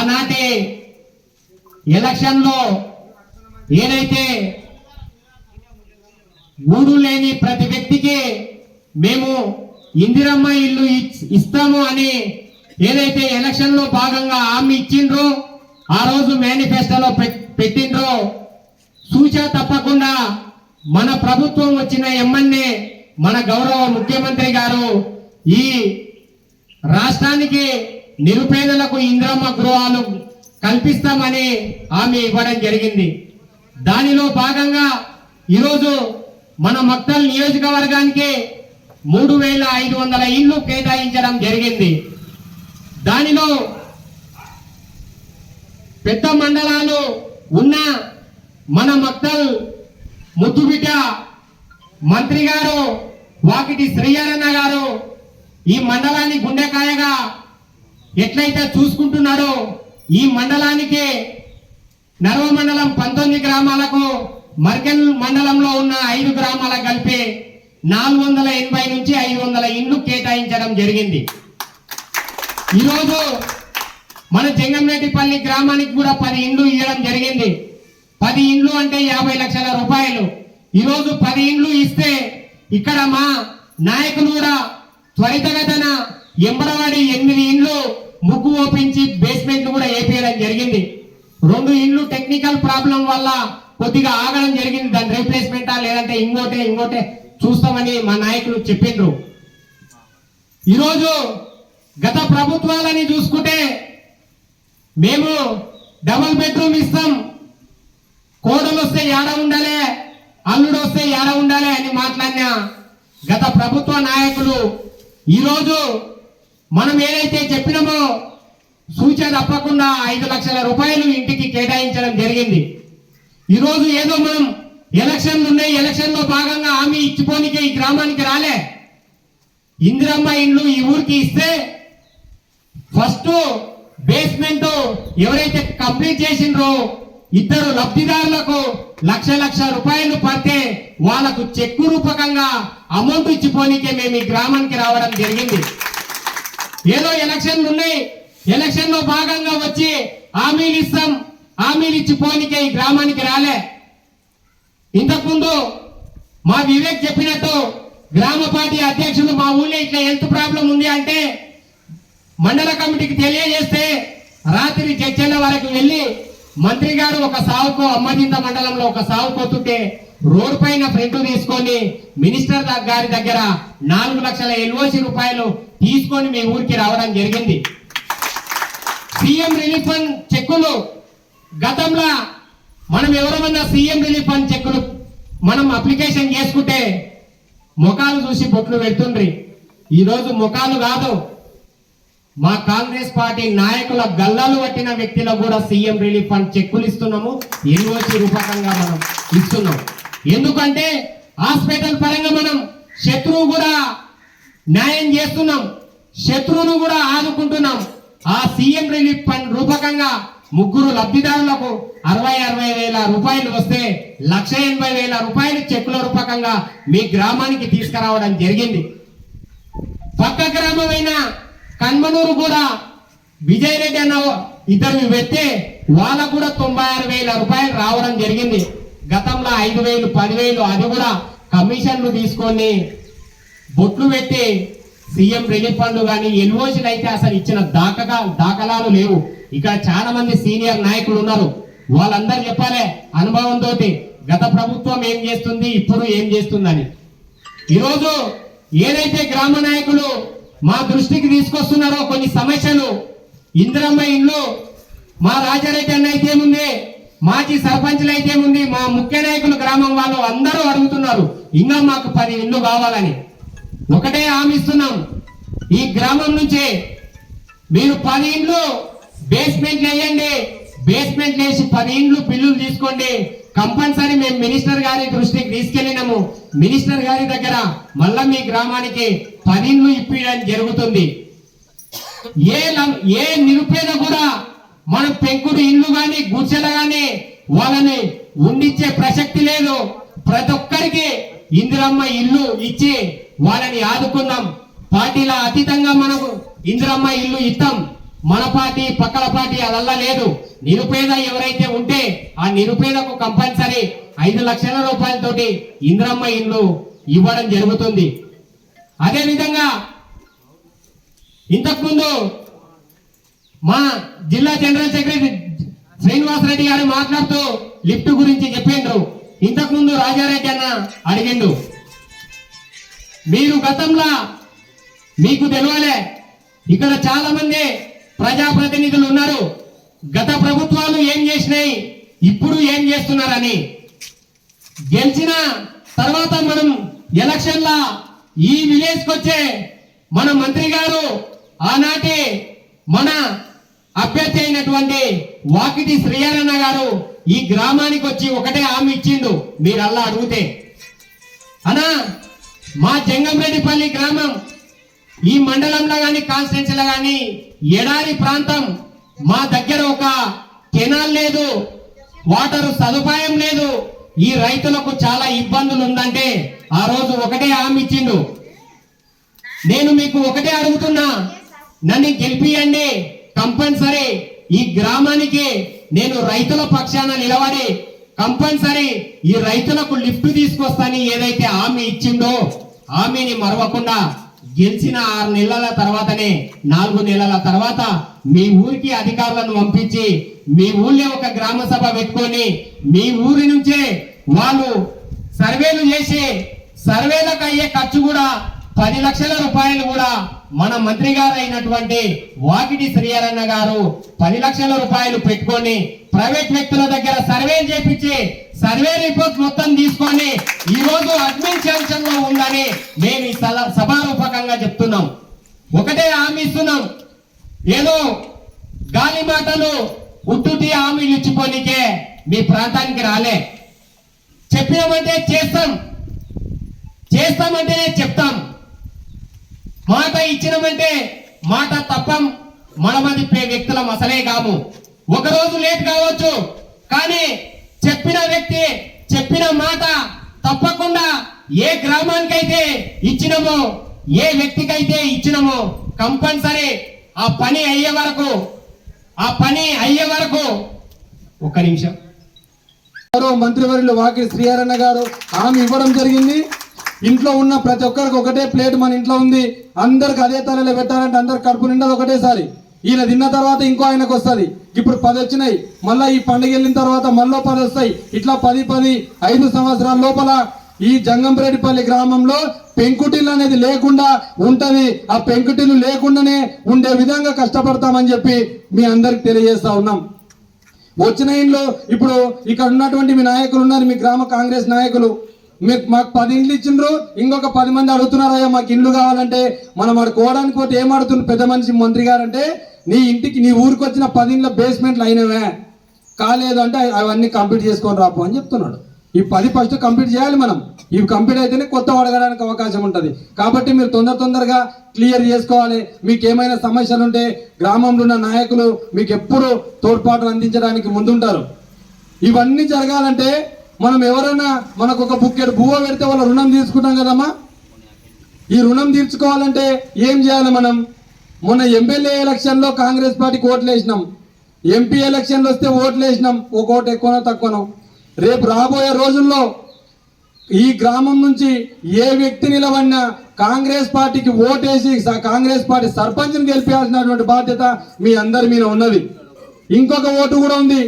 ఆనాటి ఎలక్షన్లో ఏదైతే గూడు లేని ప్రతి వ్యక్తికి మేము ఇందిరమ్మ ఇల్లు ఇస్తాము అని ఏదైతే ఎలక్షన్ లో భాగంగా హామీ ఇచ్చిండ్రో ఆ రోజు మేనిఫెస్టోలో పెట్టిండ్రో సూచన తప్పకుండా మన ప్రభుత్వం వచ్చిన ఎమ్మెల్యే మన గౌరవ ముఖ్యమంత్రి గారు ఈ రాష్ట్రానికి నిరుపేదలకు ఇందిరమ్మ గృహాలు కల్పిస్తామని హామీ ఇవ్వడం జరిగింది. దానిలో భాగంగా ఈరోజు మన మక్తల్ నియోజకవర్గానికి 3500 ఇళ్లు కేటాయించడం జరిగింది. దానిలో పెద్ద మండలాలు ఉన్న మన మక్తల్ ముద్దుబిడ్డ మంత్రి గారు వాకిటి శ్రీహరణ గారు ఈ మండలాన్ని గుండెకాయగా ఎట్లయితే చూసుకుంటున్నారో ఈ మండలానికి నర్వ మండలం 19 గ్రామాలకు మర్కెల్ మండలంలో ఉన్న 5 గ్రామాలకు కలిపి 480 నుంచి 500 ఇండ్లు కేటాయించడం జరిగింది. ఈరోజు మన జంగంరెడ్డిపల్లి గ్రామానికి కూడా 10 ఇండ్లు ఇవ్వడం జరిగింది. 10 ఇండ్లు అంటే 50 లక్షల రూపాయలు. ఈరోజు 10 ఇండ్లు ఇస్తే ఇక్కడ మా నాయకులు కూడా త్వరితగతన ఎంబడవాడి 8 ఇండ్లు ముగ్గు ఓపించి బేస్మెంట్ కూడా వేపేయడం జరిగింది. 2 ఇండ్లు టెక్నికల్ ప్రాబ్లం వల్ల కొద్దిగా ఆగడం జరిగింది. దాని రీప్లేస్మెంటా లేదంటే ఇంకోటే చూస్తామని మా నాయకులు చెప్పిండ్రు. ఈరోజు గత ప్రభుత్వాలని చూసుకుంటే మేము డబుల్ బెడ్రూమ్ ఇస్తాం, కోడలు వస్తే ఏడ ఉండాలి, అల్లుడు వస్తే ఏడ ఉండాలి అని మాట్లాడిన గత ప్రభుత్వ నాయకులు ఈరోజు మనం ఏదైతే చెప్పినామో సూచన తప్పకుండా 5 లక్షల రూపాయలు ఇంటికి కేటాయించడం జరిగింది. ఈరోజు ఏదో మనం ఎలక్షన్లు ఉన్నాయి, ఎలక్షన్ లో భాగంగా హామీ ఇచ్చిపోనికే ఈ గ్రామానికి రాలే. ఇందిరమ్మ ఇండ్లు ఈ ఊరికి ఇస్తే ఫస్ట్ బేస్మెంట్ ఎవరైతే కంప్లీట్ చేసిండ్రో 2 లబ్ధిదారులకు లక్ష రూపాయలు పడితే వాళ్ళకు చెక్కు రూపకంగా అమౌంట్ ఇచ్చిపోనికే మేము ఈ గ్రామానికి రావడం జరిగింది. ఏదో ఎలక్షన్లు ఉన్నాయి, ఎలక్షన్ లో భాగంగా వచ్చి హామీలు ఇస్తాం, హామీలు ఇచ్చిపోనికే ఈ గ్రామానికి రాలే. ఇంతకుముందు మా వివేక్ చెప్పినట్టు గ్రామ పార్టీ అధ్యక్షులు మా ఊళ్ళో ఇట్లా హెల్త్ ప్రాబ్లం ఉంది అంటే మండల కమిటీకి తెలియజేస్తే రాత్రి చర్చల వరకు వెళ్ళి మంత్రి గారు ఒక సావుకో అమ్మదింత మండలంలో ఒక సావు కొత్తుంటే రోడ్ పైన ఫ్రంట్ తీసుకొని మినిస్టర్ గారి దగ్గర 4 లక్షల ఎల్ఓసి రూపాయలు తీసుకొని మీ ఊరికి రావడం జరిగింది. సీఎం రిలీఫ్ ఫండ్ చెక్కులు గతంలో మనం ఎవరమన్నా సీఎం రిలీఫ్ ఫండ్ చెక్కులు మనం అప్లికేషన్ చేసుకుంటే ముఖాలు చూసి బొట్లు పెడుతుండ్రి. ఈరోజు ముఖాలు కాదు, మా కాంగ్రెస్ పార్టీ నాయకుల గల్లాలు పట్టిన వ్యక్తులకు కూడా సీఎం రిలీఫ్ ఫండ్ చెక్కులు ఇస్తున్నాము, ఎల్ఓసి రూపకంగా మనం ఇస్తున్నాం. ఎందుకంటే హాస్పిటల్ పరంగా మనం శత్రువు కూడా న్యాయం చేస్తున్నాం, శత్రువును కూడా ఆదుకుంటున్నాం. ఆ సీఎం రిలీఫ్ ఫండ్ రూపకంగా 3 లబ్ధిదారులకు 60 వేల రూపాయలు వస్తే 1,80,000 రూపాయలు చెక్కుల రూపకంగా మీ గ్రామానికి తీసుకురావడం జరిగింది. పక్క గ్రామమైన కన్మనూరు కూడా విజయ్ రెడ్డి అన్న 2 వ్యక్తే వాళ్ళకు కూడా 96,000 రూపాయలు రావడం జరిగింది. గతంలో 5,000 10,000 అది కూడా కమిషన్లు తీసుకొని బొట్లు పెట్టి సీఎం రిలీఫ్ ఫండ్ కానీ ఎల్ఓసీలు అయితే అసలు ఇచ్చిన దాఖలాలు లేవు. ఇక్కడ చాలా మంది సీనియర్ నాయకులు ఉన్నారు, వాళ్ళందరూ చెప్పాలి అనుభవంతో గత ప్రభుత్వం ఏం చేస్తుంది, ఇప్పుడు ఏం చేస్తుందని. ఈరోజు ఏదైతే గ్రామ నాయకులు మా దృష్టికి తీసుకొస్తున్నారో కొన్ని సమస్యలు, ఇందిరమ్మ ఇండ్లు మా రాజారెడ్డి అన్న అయితే ఉంది, మాజీ సర్పంచ్లు అయితే ఉంది, మా ముఖ్య నాయకులు గ్రామం వాళ్ళు అందరూ అడుగుతున్నారు ఇంకా మాకు 10 ఇండ్లు కావాలని. ఒకటే హామీ ఇస్తున్నాం, ఈ గ్రామం నుంచి మీరు 10 ఇండ్లు బేస్మెంట్ వేయండి, బేస్మెంట్ వేసి 10 ఇండ్లు బిల్లులు తీసుకోండి. కంపల్సరీ మేము మినిస్టర్ గారి దృష్టికి తీసుకెళ్ళినాము, మినిస్టర్ గారి దగ్గర మళ్ళా మీ గ్రామానికి 10 ఇండ్లు ఇప్పించడం జరుగుతుంది. ఏ నిరుపేద కూడా మనం పెంకుడు ఇండ్లు గాని గుడిసెలు గాని వాళ్ళని ఉండిచ్చే ప్రసక్తి లేదు. ప్రతి ఒక్కరికి ఇందిరమ్మ ఇల్లు ఇచ్చి వాళ్ళని ఆదుకుందాం. పార్టీల అతీతంగా మనకు ఇందిరమ్మ ఇల్లు ఇస్తాం. మన పార్టీ పక్కల పార్టీ అదల్లా లేదు. నిరుపేద ఎవరైతే ఉంటే ఆ నిరుపేదకు కంపల్సరీ 5 లక్షల రూపాయలతోటి ఇంద్రమ్మ ఇండ్లు ఇవ్వడం జరుగుతుంది. అదే విధంగా ఇంతకుముందు మా జిల్లా జనరల్ సెక్రటరీ శ్రీనివాస్ రెడ్డి గారు మాట్లాడుతూ లిఫ్ట్ గురించి చెప్పిండ్రు. ఇంతకుముందు రాజారెడ్డి అన్న అడిగిండు, మీరు గతంలో మీకు తెలియలే, ఇక్కడ చాలా మంది ప్రజాప్రతినిధులు ఉన్నారు, గత ప్రభుత్వాలు ఏం చేసినాయి ఇప్పుడు ఏం చేస్తున్నారని. గెలిచిన తర్వాత మనం ఎలక్షన్ల ఈ విలేజ్కి వచ్చే మన మంత్రి గారు ఆనాటి మన అభ్యర్థి అయినటువంటి వాకిటి శ్రీహరన్న గారు ఈ గ్రామానికి వచ్చి ఒకటే హామీ ఇచ్చిండు. మీరు అలా అడిగితే అనా మా జంగంరెడ్డిపల్లి గ్రామం ఈ మండలంలో గాని కాన్స్టిట్యున్సీలో గాని ఎడారి ప్రాంతం, మా దగ్గర ఒక కెనాల్ లేదు, వాటర్ సదుపాయం లేదు, ఈ రైతులకు చాలా ఇబ్బందులు ఉందంటే ఆ రోజు ఒకటే హామీ ఇచ్చిండు. నేను మీకు ఒకటే అడుగుతున్నా, నన్ను గెలిపియండి, కంపల్సరీ ఈ గ్రామానికి నేను రైతుల పక్షాన నిలబడి కంపల్సరీ ఈ రైతులకు లిఫ్ట్ తీసుకొస్తాని ఏదైతే హామీ ఇచ్చిండో హామీని మరవకుండా గెలిచిన 6 నెలల తర్వాతనే 4 నెలల తర్వాత మీ ఊరికి అధికారులను పంపించి మీ ఊళ్ళో ఒక గ్రామ సభ పెట్టుకొని మీ ఊరి నుంచే వాళ్ళు సర్వేలు చేసి సర్వేలకు అయ్యే ఖర్చు కూడా 10 లక్షల రూపాయలు కూడా మన మంత్రి గారు అయినటువంటి వాకిటి శ్రీహరన్న గారు 10 లక్షల రూపాయలు పెట్టుకొని ప్రైవేట్ వ్యక్తుల దగ్గర సర్వే చేపించి సర్వే రిపోర్ట్ మొత్తం తీసుకొని ఈ రోజు అడ్మిన్ శాంక్షన్ లో ఉందని మేము ఈ సభారూపకంగా చెప్తున్నాం. ఒకటే హామీ ఇస్తున్నాం, ఏదో గాలి మాటలు ఉట్టుటి హామీలు ఇచ్చిపోనికే మీ ప్రాంతానికి రాలే. చెప్పినామంటే చేస్తాం, చేస్తామంటేనే చెప్తాం. మాట ఇచ్చినామంటే మాట తప్పం. మనమది వ్యక్తులం అసలే కాము. ఒకరోజు లేట్ కావచ్చు, కానీ చెప్పిన వ్యక్తి చెప్పిన మాట తప్పకుండా ఏ గ్రామానికైతే ఇచ్చినమో ఏ వ్యక్తికైతే ఇచ్చినమో కంపల్సరీ ఆ పని అయ్యే వరకు ఒక్క నిమిషం మంత్రివర్యులు వాకిటి శ్రీహరన్న గారు హామీ ఇవ్వడం జరిగింది. ఇంట్లో ఉన్న ప్రతి ఒక్కరికి ఒకటే ప్లేట్ మన ఇంట్లో ఉంది, అందరికి అదే తలలో పెట్టాలంటే అందరు కడుపు నిండదు ఒకటేసారి. ఈయన తిన్న తర్వాత ఇంకో ఆయనకు వస్తుంది. ఇప్పుడు 10 వచ్చినాయి, మళ్ళీ ఈ పండుగ వెళ్ళిన తర్వాత మళ్ళీ 10 వస్తాయి. ఇట్లా 5 సంవత్సరాల లోపల ఈ జంగంరెడ్డిపల్లి గ్రామంలో పెంకుటిల్లు అనేది లేకుండా ఉంటది. ఆ పెంకుటిల్లు లేకుండానే ఉండే విధంగా కష్టపడతామని చెప్పి మీ అందరికి తెలియజేస్తా ఉన్నాం. వచ్చిన ఇంట్లో ఇప్పుడు ఇక్కడ ఉన్నటువంటి మీ నాయకులు ఉన్నారు, మీ గ్రామ కాంగ్రెస్ నాయకులు, మీకు మాకు 10 ఇండ్లు ఇచ్చిండ్రు, ఇంకొక 10 మంది అడుగుతున్నారయ్యా మాకు ఇండ్లు కావాలంటే. మనం అడుకోవడానికి పోతే ఏమడుతుంది పెద్ద మనిషి మంత్రి గారు అంటే, నీ ఇంటికి నీ ఊరికి వచ్చిన 10 ఇండ్ల బేస్మెంట్లు అయినవే, కాలేదు అంటే అవన్నీ కంప్లీట్ చేసుకొని రాపు అని చెప్తున్నాడు. ఈ 10 ఫస్ట్ కంప్లీట్ చేయాలి మనం. ఇవి కంప్లీట్ అయితేనే కొత్త అడగడానికి అవకాశం ఉంటుంది. కాబట్టి మీరు తొందరగా క్లియర్ చేసుకోవాలి. మీకు ఏమైనా సమస్యలు ఉంటే గ్రామంలో ఉన్న నాయకులు మీకు ఎప్పుడు తోడ్పాటు అందించడానికి ముందుంటారు. ఇవన్నీ జరగాలంటే మనం ఎవరైనా మనకు ఒక బుక్కెడు బువ్వ పెడితే వాళ్ళ రుణం తీసుకుంటాం కదమ్మా. ఈ రుణం తీర్చుకోవాలంటే ఏం చేయాలి మనం? మొన్న ఎమ్మెల్యే ఎలక్షన్లో కాంగ్రెస్ పార్టీకి ఓట్లు వేసినాం, ఎంపీ ఎలక్షన్లు వస్తే ఓట్లు వేసినాం, ఒక ఓటు ఎక్కువనో తక్కువనో. రేపు రాబోయే రోజుల్లో ఈ గ్రామం నుంచి ఏ వ్యక్తి నిలబడినా కాంగ్రెస్ పార్టీకి ఓటేసి కాంగ్రెస్ పార్టీ సర్పంచ్ని గెలిపించాల్సినటువంటి బాధ్యత మీ అందరి మీద ఉన్నది. ఇంకొక ఓటు కూడా ఉంది.